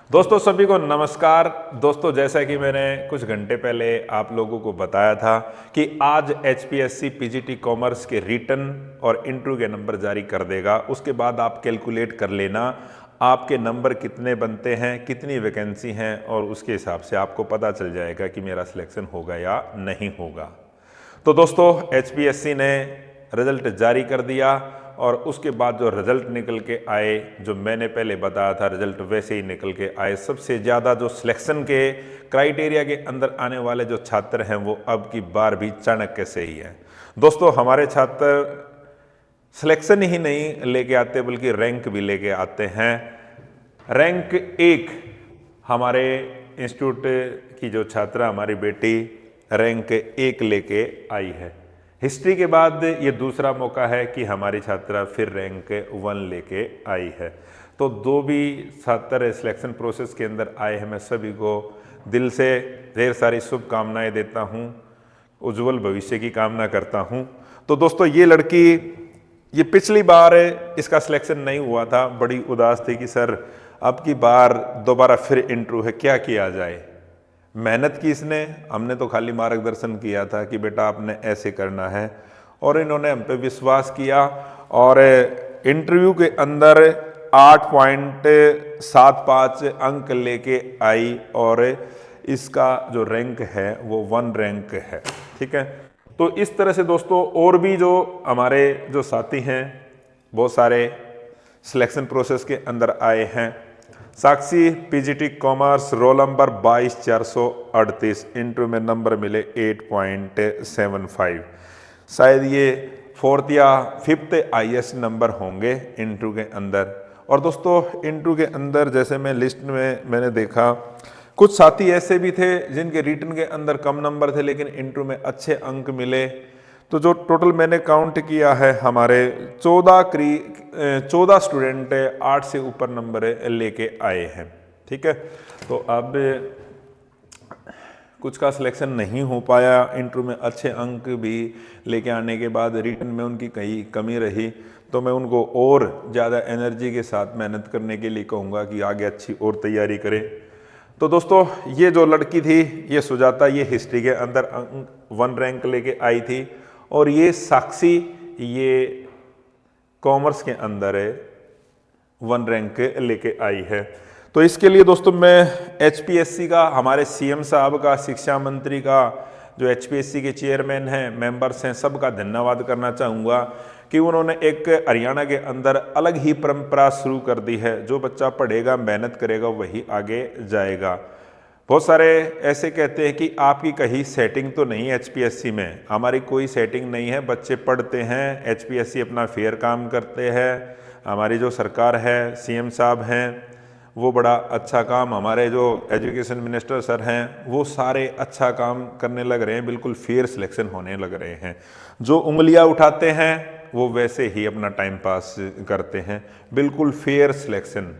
दोस्तों सभी को नमस्कार। दोस्तों जैसा कि मैंने कुछ घंटे पहले आप लोगों को बताया था कि आज एचपीएससी पीजीटी कॉमर्स के रिटन और इंटरव्यू के नंबर जारी कर देगा। उसके बाद आप कैलकुलेट कर लेना आपके नंबर कितने बनते हैं, कितनी वैकेंसी हैं, और उसके हिसाब से आपको पता चल जाएगा कि मेरा सिलेक्शन होगा या नहीं होगा। तो दोस्तों एचपीएससी ने रिजल्ट जारी कर दिया और उसके बाद जो रिजल्ट निकल के आए, जो मैंने पहले बताया था रिजल्ट वैसे ही निकल के आए। सबसे ज़्यादा जो सिलेक्शन के क्राइटेरिया के अंदर आने वाले जो छात्र हैं वो अब की बार भी चाणक्य से ही हैं। दोस्तों हमारे छात्र सिलेक्शन ही नहीं लेके आते बल्कि रैंक भी लेके आते हैं। रैंक 1 हमारे इंस्टीट्यूट की जो छात्रा हमारी बेटी रैंक 1 लेके आई है। हिस्ट्री के बाद ये दूसरा मौका है कि हमारी छात्रा फिर रैंक 1 लेके आई है। तो दो भी छात्र सिलेक्शन प्रोसेस के अंदर आए हैं। मैं सभी को दिल से ढेर सारी शुभकामनाएं देता हूं, उज्जवल भविष्य की कामना करता हूं। तो दोस्तों ये लड़की, ये पिछली बार इसका सिलेक्शन नहीं हुआ था, बड़ी उदास थी कि सर अब की बार दोबारा फिर इंटरव्यू है, क्या किया जाए। मेहनत की इसने, हमने तो खाली मार्गदर्शन किया था कि बेटा आपने ऐसे करना है, और इन्होंने हम पे विश्वास किया और इंटरव्यू के अंदर 8.75 अंक लेके आई और इसका जो रैंक है वो 1 रैंक है। ठीक है, तो इस तरह से दोस्तों और भी जो हमारे जो साथी हैं बहुत सारे सिलेक्शन प्रोसेस के अंदर आए हैं। Sakshi PGT commerce roll number 22438, interview में नंबर मिले 8.75। शायद ये 4th या 5th हाईएस्ट नंबर होंगे इंटरव्यू के अंदर। और दोस्तों इंटरव्यू के अंदर जैसे मैं लिस्ट में मैंने देखा कुछ साथी ऐसे भी थे जिनके रिटन के अंदर कम नंबर थे लेकिन इंटरव्यू में अच्छे अंक मिले। तो जो टोटल मैंने काउंट किया है हमारे 14 स्टूडेंट 8 से ऊपर नंबर लेके आए हैं। ठीक है, तो अब कुछ का सिलेक्शन नहीं हो पाया, इंटरव्यू में अच्छे अंक भी लेके आने के बाद रिटन में उनकी कहीं कमी रही, तो मैं उनको और ज़्यादा एनर्जी के साथ मेहनत करने के लिए कहूँगा कि आगे अच्छी और तैयारी करें। तो दोस्तों ये जो लड़की थी ये सुजाता, ये हिस्ट्री के अंदर 1 रैंक लेके आई थी, और ये साक्षी ये कॉमर्स के अंदर 1 रैंक लेके आई है। तो इसके लिए दोस्तों मैं एचपीएससी का, हमारे सीएम साहब का, शिक्षा मंत्री का, जो एचपीएससी के चेयरमैन हैं, मेंबर्स हैं, सबका धन्यवाद करना चाहूँगा कि उन्होंने एक हरियाणा के अंदर अलग ही परंपरा शुरू कर दी है। जो बच्चा पढ़ेगा मेहनत करेगा वही आगे जाएगा। बहुत सारे ऐसे कहते हैं कि आपकी कहीं सेटिंग तो नहीं है एचपीएससी में। हमारी कोई सेटिंग नहीं है, बच्चे पढ़ते हैं, एचपीएससी अपना फेयर काम करते हैं। हमारी जो सरकार है, सीएम साहब हैं, वो बड़ा अच्छा काम, हमारे जो एजुकेशन मिनिस्टर सर हैं वो सारे अच्छा काम करने लग रहे हैं, बिल्कुल फेयर सिलेक्शन होने लग रहे हैं। जो उंगलियां उठाते हैं वो वैसे ही अपना टाइम पास करते हैं, बिल्कुल फेयर सिलेक्शन।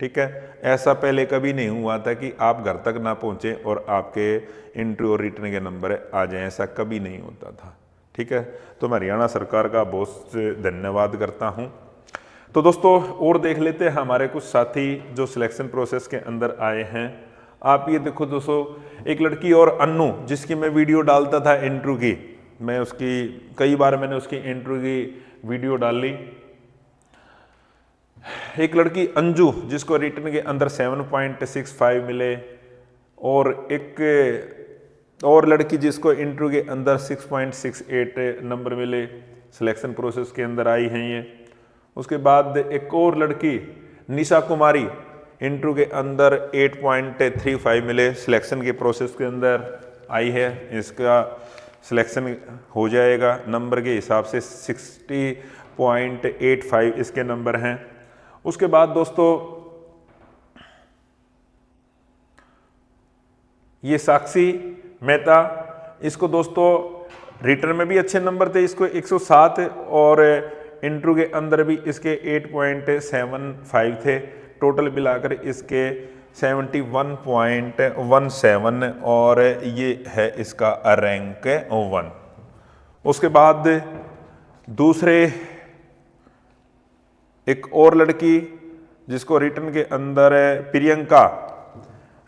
ठीक है, ऐसा पहले कभी नहीं हुआ था कि आप घर तक ना पहुंचे और आपके इंटरव्यू और रिटन के नंबर आ जाएं, ऐसा कभी नहीं होता था। ठीक है, तो मैं हरियाणा सरकार का बहुत धन्यवाद करता हूं। तो दोस्तों और देख लेते हैं हमारे कुछ साथी जो सिलेक्शन प्रोसेस के अंदर आए हैं। आप ये देखो दोस्तों, एक लड़की और अन्नू जिसकी मैं वीडियो डालता था इंटरव्यू की, मैं उसकी कई बार मैंने उसकी इंटरव्यू की वीडियो डाली। एक लड़की अंजू जिसको रिटन के अंदर 7.65 मिले, और एक और लड़की जिसको इंटरव्यू के अंदर 6.68 नंबर मिले, सिलेक्शन प्रोसेस के अंदर आई हैं ये। उसके बाद एक और लड़की निशा कुमारी, इंटरव्यू के अंदर 8.35 मिले, सिलेक्शन के प्रोसेस के अंदर आई है। इसका सिलेक्शन हो जाएगा नंबर के हिसाब से, 60.85 इसके नंबर हैं। उसके बाद दोस्तों ये साक्षी मेहता, इसको दोस्तों रिटर्न में भी अच्छे नंबर थे, इसको 107, और इंटरव्यू के अंदर भी इसके 8.75 थे। टोटल मिलाकर इसके 71.17, और ये है इसका रैंक 1। उसके बाद दूसरे एक और लड़की जिसको रिटर्न के अंदर प्रियंका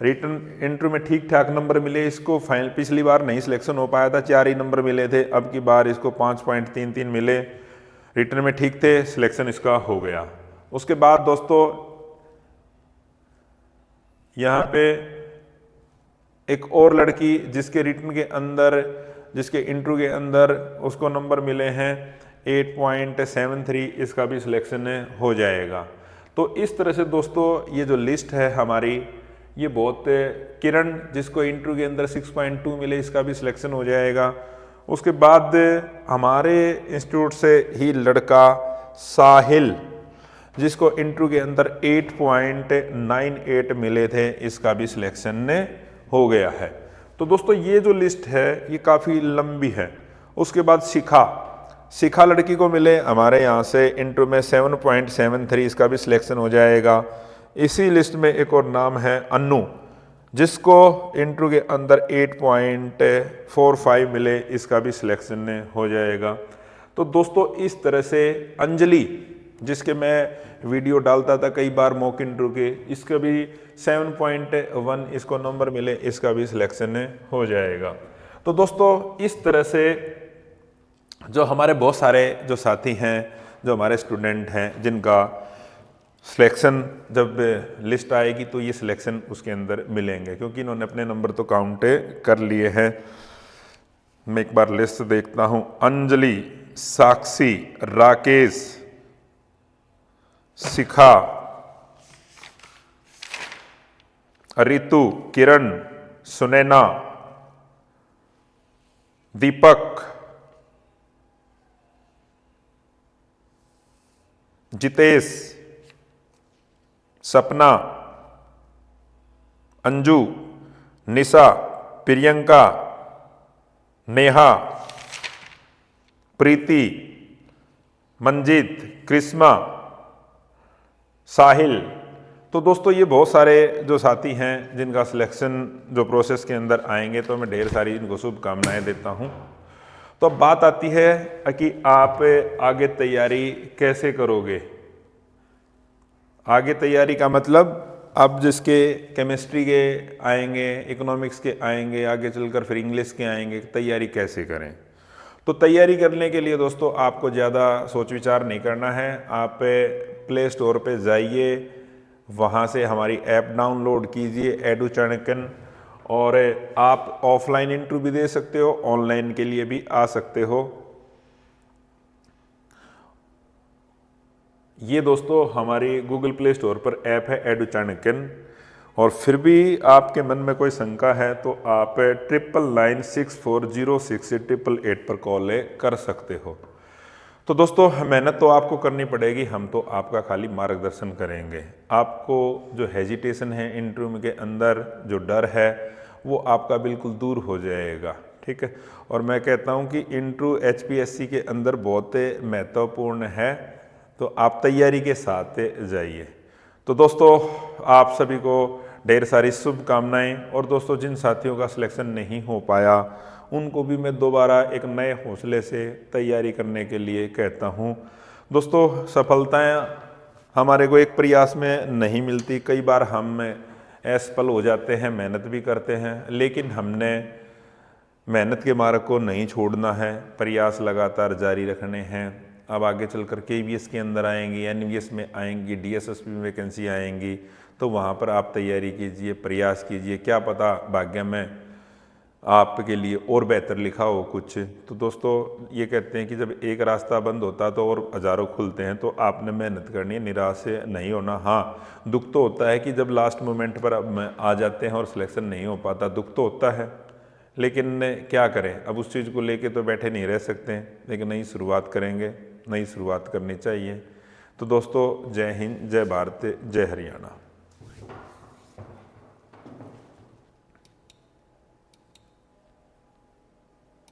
रिटर्न इंटरव्यू में ठीक ठाक नंबर मिले, इसको फाइनल पिछली बार नहीं सिलेक्शन हो पाया था, 4 ही नंबर मिले थे, अब की बार इसको 5.33 मिले, रिटर्न में ठीक थे, सिलेक्शन इसका हो गया। उसके बाद दोस्तों यहाँ पे एक और लड़की जिसके रिटर्न के अंदर, जिसके इंटरव्यू के अंदर उसको नंबर मिले हैं 8.73, इसका भी सिलेक्शन हो जाएगा। तो इस तरह से दोस्तों ये जो लिस्ट है हमारी, ये बहुत, किरण जिसको इंटरव्यू के अंदर 6.2 मिले, इसका भी सिलेक्शन हो जाएगा। उसके बाद हमारे इंस्टीट्यूट से ही लड़का साहिल जिसको इंटरव्यू के अंदर 8.98 मिले थे, इसका भी सिलेक्शन हो गया है। तो दोस्तों ये जो लिस्ट है ये काफ़ी लंबी है। उसके बाद शिखा लड़की को मिले हमारे यहाँ से इंटरव्यू में 7.73, इसका भी सिलेक्शन हो जाएगा। इसी लिस्ट में एक और नाम है अन्नू जिसको इंटरव्यू के अंदर 8.45 मिले, इसका भी सिलेक्शन हो जाएगा। तो दोस्तों इस तरह से अंजलि जिसके मैं वीडियो डालता था कई बार मॉक इंटरव्यू के, इसका भी 7.1 इसको नंबर मिले, इसका भी सिलेक्शन हो जाएगा। तो दोस्तों इस तरह से जो हमारे बहुत सारे जो साथी हैं, जो हमारे स्टूडेंट हैं, जिनका सिलेक्शन जब लिस्ट आएगी तो ये सिलेक्शन उसके अंदर मिलेंगे, क्योंकि इन्होंने अपने नंबर तो काउंट कर लिए हैं। मैं एक बार लिस्ट देखता हूं। अंजलि, साक्षी, राकेश, शिखा, रितु, किरण, सुनैना, दीपक, जितेश, सपना, अंजू, निशा, प्रियंका, नेहा, प्रीति, मंजीत, कृष्मा, साहिल। तो दोस्तों ये बहुत सारे जो साथी हैं जिनका सिलेक्शन जो प्रोसेस के अंदर आएंगे, तो मैं ढेर सारी इनको शुभकामनाएं देता हूं। तो अब बात आती है कि आप आगे तैयारी कैसे करोगे। आगे तैयारी का मतलब अब जिसके केमिस्ट्री के आएंगे, इकोनॉमिक्स के आएंगे, आगे चलकर फिर इंग्लिश के आएंगे, तैयारी कैसे करें। तो तैयारी करने के लिए दोस्तों आपको ज़्यादा सोच विचार नहीं करना है। आप प्ले स्टोर पे जाइए, वहाँ से हमारी ऐप डाउनलोड कीजिए एडू चाणक्यन, और आप ऑफलाइन इंटरव्यू भी दे सकते हो, ऑनलाइन के लिए भी आ सकते हो। ये दोस्तों हमारी गूगल प्ले स्टोर पर ऐप है एडू चाणक्यन। और फिर भी आपके मन में कोई शंका है तो आप 9996406888 पर कॉल कर सकते हो। तो दोस्तों मेहनत तो आपको करनी पड़ेगी, हम तो आपका खाली मार्गदर्शन करेंगे। आपको जो हेजिटेशन है इंटरव्यू के अंदर, जो डर है, वो आपका बिल्कुल दूर हो जाएगा, ठीक है। और मैं कहता हूँ कि इंटरव्यू HPSC के अंदर बहुत महत्वपूर्ण है, तो आप तैयारी के साथ जाइए। तो दोस्तों आप सभी को ढेर सारी शुभकामनाएं। और दोस्तों जिन साथियों का सिलेक्शन नहीं हो पाया उनको भी मैं दोबारा एक नए हौसले से तैयारी करने के लिए कहता हूं। दोस्तों सफलताएं हमारे को एक प्रयास में नहीं मिलती, कई बार हम असफल हो जाते हैं, मेहनत भी करते हैं, लेकिन हमने मेहनत के मार्ग को नहीं छोड़ना है, प्रयास लगातार जारी रखने हैं। अब आगे चलकर KVS के अंदर आएंगी, NVS में आएंगी, DSSP में वैकेंसी आएंगी, तो वहाँ पर आप तैयारी कीजिए, प्रयास कीजिए, क्या पता भाग्य में आपके लिए और बेहतर लिखा हो कुछ। तो दोस्तों ये कहते हैं कि जब एक रास्ता बंद होता है तो और हज़ारों खुलते हैं, तो आपने मेहनत करनी है, निराश नहीं होना। हाँ दुख तो होता है कि जब लास्ट मोमेंट पर अब आ जाते हैं और सिलेक्शन नहीं हो पाता, दुख तो होता है, लेकिन क्या करें, अब उस चीज़ को लेके तो बैठे नहीं रह सकते हैं, लेकिन नई शुरुआत करेंगे, नई शुरुआत करनी चाहिए। तो दोस्तों जय हिंद, जय भारत, जय हरियाणा।